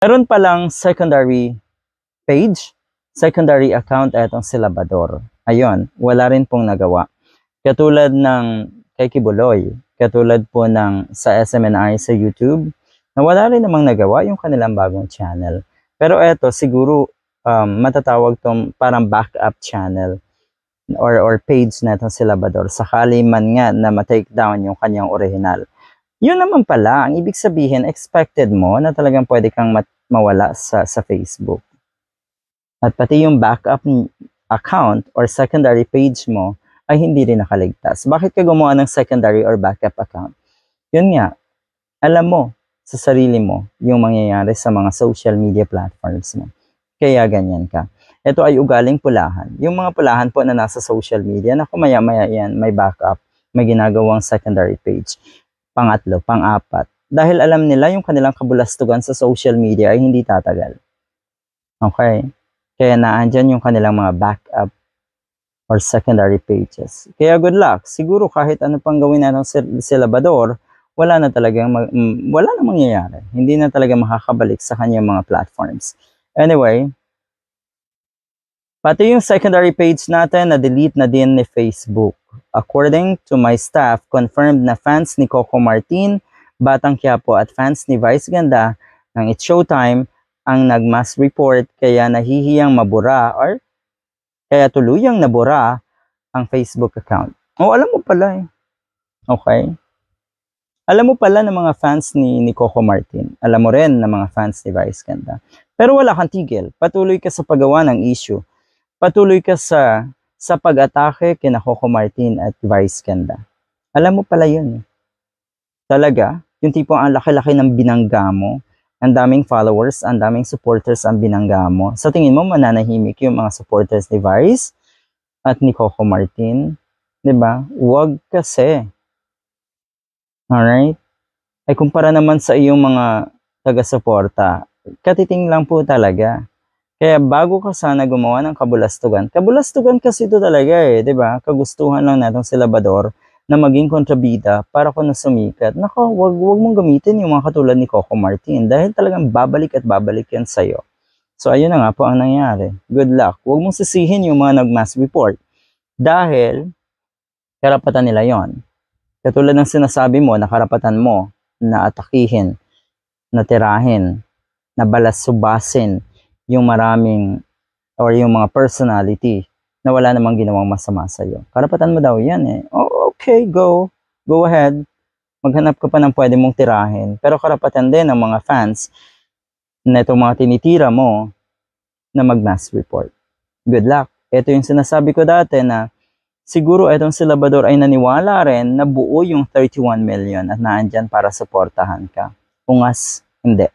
Meron palang secondary page, secondary account etong si Labrador. Ayun, wala rin pong nagawa. Katulad ng kay Kibuloy, katulad po ng sa SMNI sa YouTube, na wala rin namang nagawa yung kanilang bagong channel. Pero eto, siguro matatawag tong parang backup channel or page na itong si Labrador, sakali man nga na ma-take down yung kanyang original. Yun naman pala, ang ibig sabihin, expected mo na talagang pwede kang mawala sa Facebook. At pati yung backup account or secondary page mo ay hindi rin nakaligtas. Bakit ka gumawa ng secondary or backup account? Yun nga, alam mo sa sarili mo yung mangyayari sa mga social media platforms mo. Kaya ganyan ka. Ito ay ugaling pulahan. Yung mga pulahan po na nasa social media, na kumaya-maya yan, may backup, may ginagawang secondary page. Pangatlo, pang-apat. Dahil alam nila yung kanilang kabulastugan sa social media ay hindi tatagal. Okay? Kaya naandyan yung kanilang mga backup or secondary pages. Kaya good luck. Siguro kahit ano pang gawin natin si Labrador, wala na mangyayari. Hindi na talaga makakabalik sa kanyang mga platforms. Anyway, pati yung secondary page natin na-delete na din ni Facebook. According to my staff, confirmed na fans ni Coco Martin, Batang Quiapo at fans ni Vice Ganda ng It's Showtime ang nag-mass report kaya nahihiyang mabura or kaya tuluyang nabura ang Facebook account. Alam mo pala eh. Okay? Alam mo pala ng mga fans ni Coco Martin. Alam mo rin ng mga fans ni Vice Ganda. Pero wala kang tigil. Patuloy ka sa paggawa ng issue. Patuloy ka sa pag-atake kina Coco Martin at Vice Ganda. Alam mo pala yun. Talaga, yung tipong ang laki-laki ng binangga mo, ang daming followers, ang daming supporters ang binangga mo. Sa tingin mo, mananahimik yung mga supporters ni Vice at ni Coco Martin? Diba? Huwag kasi. Alright? Ay kumpara naman sa iyong mga taga-suporta, katiting lang po talaga. Kaya bago ka sana gumawa ng kabulastugan kasi ito talaga eh, diba? Kagustuhan lang natin si Labrador na maging kontrabida para kung nasumikat. Nako, wag mong gamitin yung mga katulad ni Coco Martin dahil talagang babalik at babalik yan sa'yo. So ayun na nga po ang nangyari. Good luck. Huwag mong sisihin yung mga nag-mass report dahil karapatan nila yon. Katulad ng sinasabi mo na karapatan mo na atakihin, na tirahin, na balasubasin yung maraming or yung mga personality na wala namang ginawang masama sa'yo. Karapatan mo daw yan eh. Oh, okay, go ahead. Maghanap ka pa ng pwede mong tirahin. Pero karapatan din ng mga fans na itong mga tinitira mo na mag-mass report. Good luck. Ito yung sinasabi ko dati na siguro itong si Labrador ay naniwala rin na buo yung 31 million at naandyan para suportahan ka. Ungas, hindi.